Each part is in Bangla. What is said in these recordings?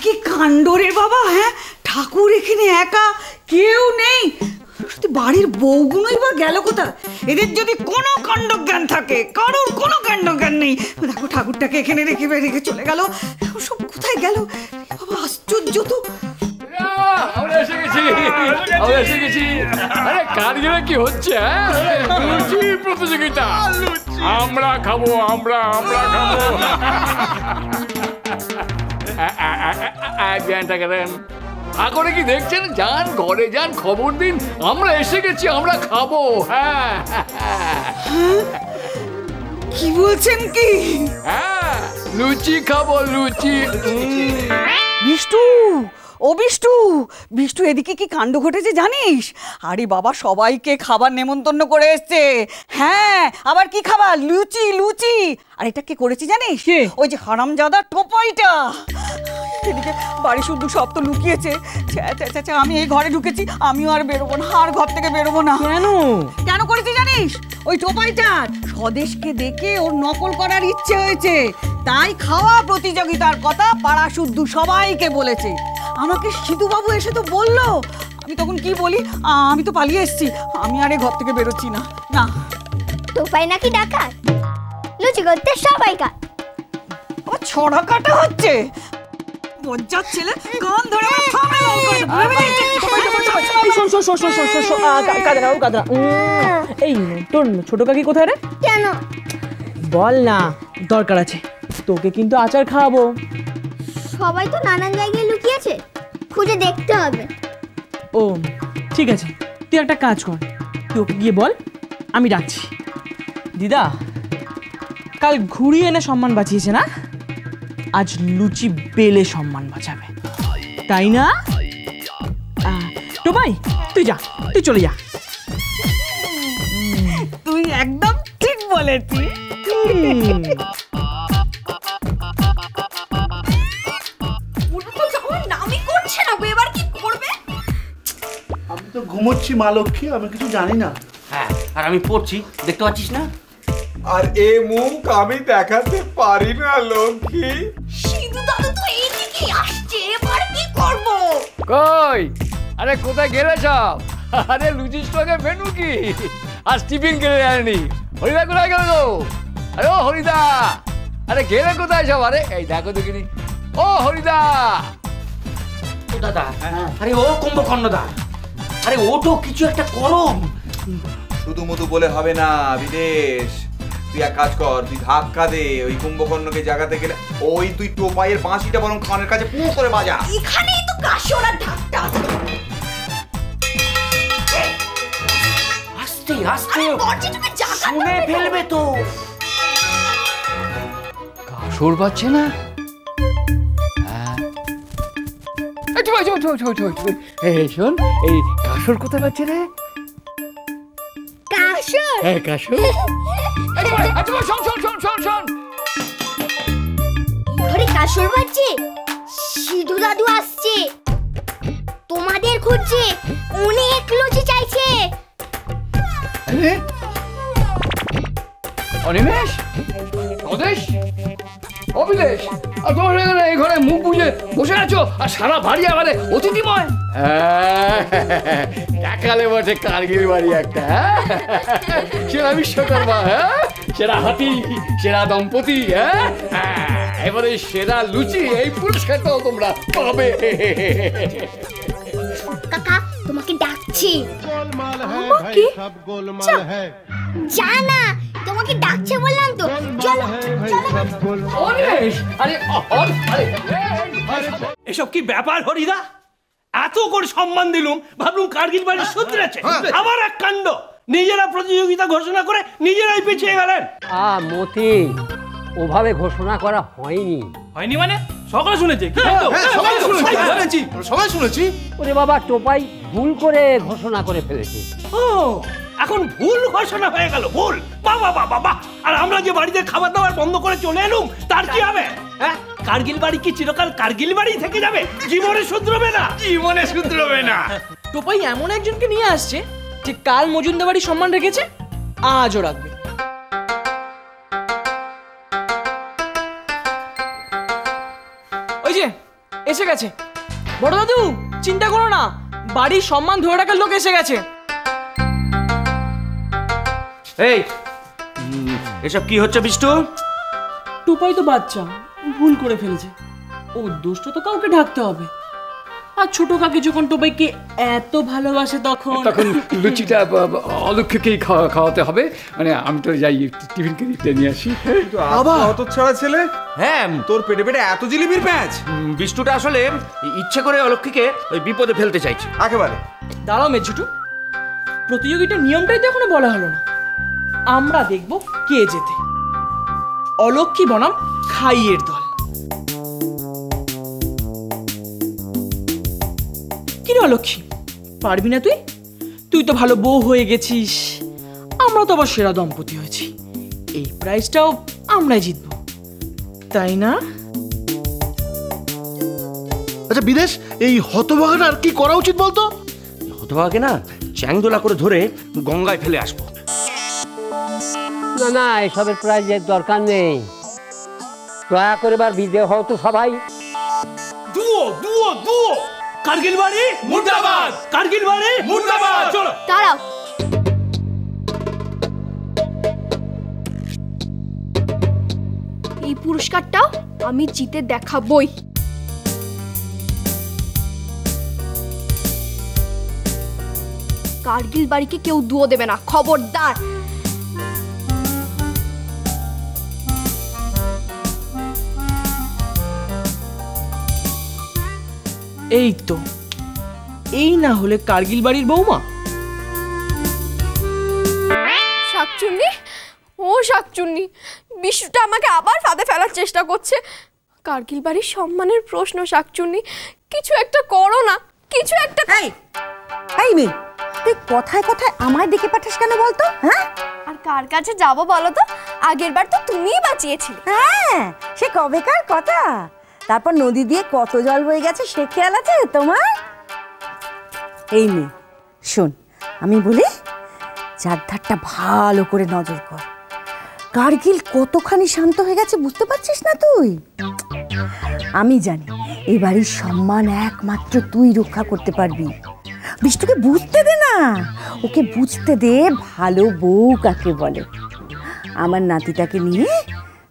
কি কাণ্ড রে বাবা! হ্যাঁ, ঠাকুর এখানে একা, কেউ নেই। বাড়ির বউগুলোই বা গেল কোথায়? এদের যদি কোনো কাণ্ডজ্ঞান থাকে, কারোর কোনো কাণ্ডজ্ঞান নেই। দেখো ঠাকুরটাকে এখানে রেখে চলে গেল, সব কোথায় গেল বাবা? আশ্চর্য তো। আমরা এসে গেছি। আরে কারিগরে কি হচ্ছে? লুচি প্রতিযোগিতা, আমরা খাবো। করে কি দেখছেন? যান ঘরে যান, খবর দিন আমরা এসে গেছি, আমরা খাবো। হ্যাঁ, কি বলছেন কি? হ্যাঁ, লুচি খাবো, লুচি। বিষ্টু, ও বিষ্টু, বিষ্টু, এদিকে কি কাণ্ড ঘটেছে জানিস? আরে বাবা, সবাইকে খাবার নেমন্তন্ন করে এসছে। হ্যাঁ, আবার কি খাবার? লুচি, লুচি। আর এটা কে করেছে জানিস? ওই যে হারামজাদা টোপাইটা। এদিকে বাড়ি শুদ্ধ সব তো লুকিয়েছে। আমি এই ঘরে ঢুকেছি, আমিও আর বেরোবো না, আর ঘর থেকে বেরোবো না। কেন করেছে জানিস? ওই টোপাইটার স্বদেশকে দেখে ওর নকল করার ইচ্ছে হয়েছে, তাই খাওয়া প্রতিযোগিতার কথা পাড়া শুদ্ধ সবাইকে বলেছে। আমাকে সিধুবাবু এসে তো বললো, আমি তখন কি বলি? আমি তো পালিয়ে এসেছি, আমি আর ঘর থেকে বেরোচ্ছি না। না, টোপাই নাকি ডাকাত? লুচি করতে সবাই কাট। আমার ছড়া কাটা হচ্ছে। বজ্জাত ছেলে, কান ধরে এই তোর ছোট কাকি কোথায় রে? কেন? বল না, দরকার আছে। তোকে কিন্তু আচার খাওয়াবো। সবাই তো নানান জায়গায় লুকিয়েছে, খুঁজে দেখতে হবে। ও ঠিক আছে, তুই একটা কাজ কর, তুই ওকে গিয়ে বল আমি ডাকছি। দিদা কাল ঘুরিয়ে এনে সম্মান বাঁচিয়েছে না, আজ লুচি বেলে সম্মান বাঁচাবে, তাই না? টোপাই তুই যা, তুই চলে যা। তুই একদম ঠিক বলেছিস। আমি তো ঘুমোচ্ছি মা লক্ষ্মী, আমি কিছু জানি না। হ্যাঁ, আর আমি পড়ছি, দেখতে পাচ্ছিস না? আর এ মুখ আমি দেখাতে পারি না লক্ষ্মী। সিধু দাদু তো এইদিকেই আসছে, এবার কি করব? কই, আরে কোথায় গেলে সব? আরে লুচির সঙ্গে মেনু কি? আজ টিফিন কিনে আনেনি। হরিদা কোথায় গেল গো? আরে ও হরিদা, আরে গেলে কোথায় সব? আরে এই দেখো তো কিনি, ও হরিদা। ও দাদা, আরে ও কুম্ভকর্ণদা, আরে ওটো কিছু একটা করো। শুধু মধু বলে হবে না বিদেশ। তুই এক কাজ কর, তুই ধাক্কা দে ওই কুম্ভকর্ণকে জাগাতে গেলে। ওই তুই টোপাইয়ের বাঁশিটা বরং কানের কাছে পুঁ করে বাজা। এখানেই তো কাশোরা ঢাকটা। আস্তে আস্তে, শুনে ফেলবে তো। কাসর পাচ্ছে না? শোন, এই কাসর কোথায় পাচ্ছে রে? কাশর? হ্যাঁ, কাসর। শোন, ঘরে কাশর বাজছে, সিধু দাদু আসছে, তোমাদের খুঁজছে, অনেক লুচি চাইছে। অনিমেষ, স্বদেশ, অবিদেশ, আর তোমরা এই ঘরে মুখ বুঝে বসে আছো, আর সারা বাড়ি আমাদের অতিথিময়। দেখালে বটে কার্গিল বাড়ি একটা। সেরা বিশ্বকর্মা, সেরা হাতি, সেরা দম্পতি, এবারে সেরা লুচি, এই পুরস্কারটাও তোমরা পাবে। কাকা তোমাকে ডাকছি। আমাকে? জানা তোমাকে ডাকছে বললাম তো, চলো এসব কি ব্যাপার হরিদা? এত করে সম্মান দিলুম, ভাবলুম কার্গিল বাড়ি শুধরেছে, আবার এক কাণ্ড। নিজেরা প্রতিযোগিতা ঘোষণা করে নিজেরাই পিছিয়ে গেলেন। মতি, ওভাবে ঘোষণা করা হয়নি। হয়নি মানে? সকলে শুনেছে? সবাই শুনেছি। ওরে বাবা, টোপাই ভুল করে ঘোষণা করে ফেলেছে। ও, এখন ভুল ঘোষণা হয়ে গেল? ভুল? বাবা বাবা বাহ! আর আমরা যে বাড়িতে খাবার দাবার বন্ধ করে চলে এলুম, তার কি হবে? হ্যাঁ, কার্গিল বাড়ি কি চিরকাল কার্গিল বাড়ি থেকে যাবে? জীবনে শুধরবে না, জীবনে শুধরবে না। টোপাই এমন একজনকে নিয়ে আসছে যে কাল মজুমদার বাড়ি সম্মান রেখেছে, আজও রাখবে। যে এসে গেছে। বড় দাদু চিন্তা করো না, বাড়ির সম্মান ধরে রাখার লোক এসে গেছে। এই এসব কি হচ্ছে বিষ্টু? টুপাই তো বাচ্চা, ভুল করে ফেলেছে, ও দোষটা তো কাউকে ঢাকতে হবে। আর ছোট কাকি যখন টোপাইকে এত ভালোবাসে তখন লুচিটা অলক্ষকেই খাওয়াতে হবে। মানে আমি তো যাই টিফিন কেটে নিয়ে আসি। আবার অত ছাড়া ছেলে, হ্যাঁ তোর পেটে পেটে এত জিলিপির প্যাঁচ? বিষ্টুটা আসলে ইচ্ছে করে অলক্ষীকে ওই বিপদে ফেলতে চাইছে একেবারে। দাঁড়াও মেজুটু, প্রতিযোগিতার নিয়মটাই তো এখনো বলা হলো না। আমরা দেখব কে জেতে, অলক্ষী বনাম খাইয়ের দল। কি রে অলক্ষী, পারবি না তুই? তুই তো ভালো বউ হয়ে গেছিস, আমরা তো আবার সেরা দম্পতি হয়েছি, এই প্রাইজটাও আমরাই জিতবো, তাই না? আচ্ছা বিদেশ, এই হতভাগাটা আর কি করা উচিত বলতো? হতভাগে না চ্যাংদোলা করে ধরে গঙ্গায় ফেলে আসবো। না না, এসবের প্রাইজের দরকার নেই, দয়া করে এবার বিদে হও তো সবাই। দুও দুও দুও, কার্গিল বাড়ি মুর্দাবাদ, কার্গিল বাড়ি মুর্দাবাদ। চলো দাঁড়াও, এই পুরস্কারটাও আমি জিতে দেখাবই। কার্গিল বাড়িকে কেউ দুয়ো দেবে না, খবরদার। এই তো, এই না হলে কার্গিল বাড়ির বৌমা। শাকচুন্নি, ও শাকচুন্নি, বিষ্ণুটা আমাকে আবার ফাঁদে ফেলার চেষ্টা করছে। কার্গিল বাড়ির সম্মানের প্রশ্ন শাকচুন্নি, কিছু একটা করো না, কিছু একটা। এই মেয়ে, তুই কথায় কথায় আমার দিকে পাঠাস কেন বলতো? হ্যাঁ, আর কার কাছে যাবো বলো তো? আগের বার তো তুমিই বাঁচিয়েছিলে। হ্যাঁ, সে কবেকার কথা। তারপর নদী দিয়ে কত জল বয়ে গেছে সে খেয়াল আছে তোমার? এই মেয়ে শোন, আমি বলি, চারধারটা ভালো করে নজর কর। কার্গিল কতখানি শান্ত হয়ে গেছে বুঝতে পারছিস না তুই? আমি জানি এই বাড়ির সম্মান একমাত্র তুই রক্ষা করতে পারবি। বিষ্টুকে বুঝতে দে না, ওকে বুঝতে দে ভালো বউ কাকে বলে। আমার নাতিটাকে নিয়ে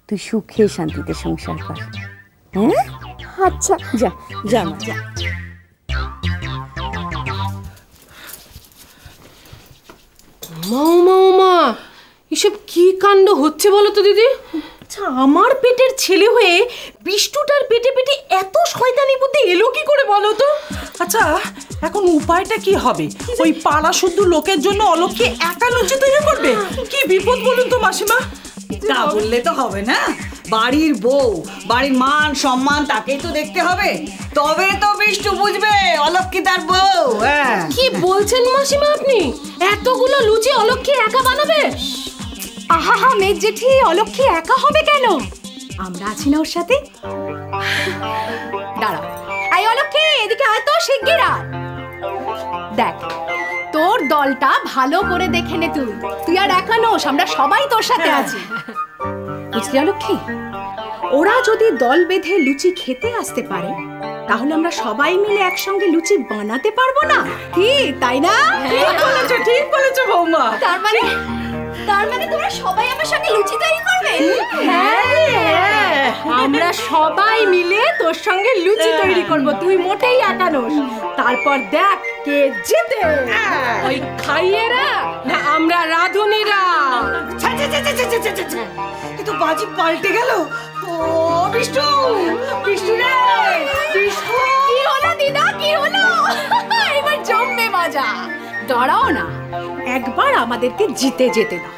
তুই সুখে শান্তিতে সংসার কর। হ্যাঁ, আচ্ছা যা যা যা। মা, এসব কি কাণ্ড হচ্ছে বলো তো দিদি? আচ্ছা, আমার পেটের ছেলে হয়ে বিষ্টুটার পেটে পেটে এত শয়তানি বুদ্ধি এলো কি করে বলো তো? আচ্ছা, এখন উপায়টা কি হবে? ওই পাড়া শুদ্ধ লোকের জন্য অলক্ষী একা লুচি তৈরি করবে? কি বিপদ বলুন তো মাসিমা। তা বললে তো হবে না, বাড়ির বউ, বাড়ির মান সম্মান তাকেই তো দেখতে হবে, তবে তো বিষ্টু বুঝবে অলক্ষী তার বউ। হ্যাঁ, কি বলছেন মাসিমা আপনি? এতগুলো লুচি অলক্ষী একা বানাবে? আহা মেজ জেঠি, অলক্ষী একা হবে কেন? আমরা আছি না ওর সাথে। দাঁড়াও, এই অলক্ষী এদিকে আয় তো শিগগির আয়। দেখ, তোর দলটা ভালো করে দেখে নে, তুই আর একা নোস, আমরা সবাই তোর সাথে আছি। বুঝলি অলক্ষী, ওরা যদি দল বেঁধে লুচি খেতে আসতে পারে তাহলে আমরা সবাই মিলে একসঙ্গে লুচি বানাতে পারবো না কি, তাই না? ঠিক বলেছো বৌমা। তার মানে তোমরা সবাই আমার সঙ্গে লুচি তৈরি করবে? হ্যাঁ, আমরা সবাই মিলে তোর সঙ্গে লুচি তৈরি করব, তুই মোটেই একা নোস। তারপর দেখ কে জেতে, ওই খাইয়েরা না আমরা রাঁধুনিরা। কিন্তু বাজি পাল্টে গেল। ও বিষ্টু, বিষ্টু রে, বিষ্টু। কি হলো দিদা, কি হলো? এবার জমবে মজা। দাঁড়াও না, একবার আমাদেরকে জিতে যেতে দাও,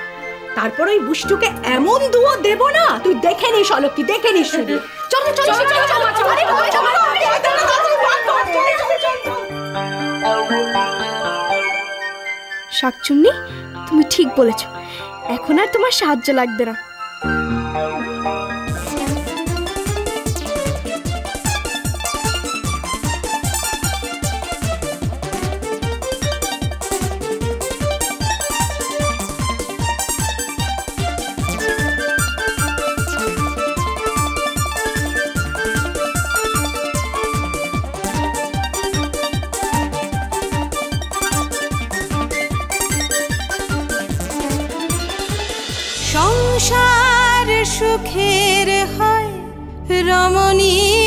তারপর ওই বুষ্টুকে এমন দুয়ো দেব না, তুই দেখে নিস অলক্ষী, দেখে নিস শুধু। চলো চলো চলো চলো। শাকচুন্নি, তুমি ঠিক বলেছ, এখন আর তোমার সাহায্য লাগবে না। সংসার সুখের হয় রমণী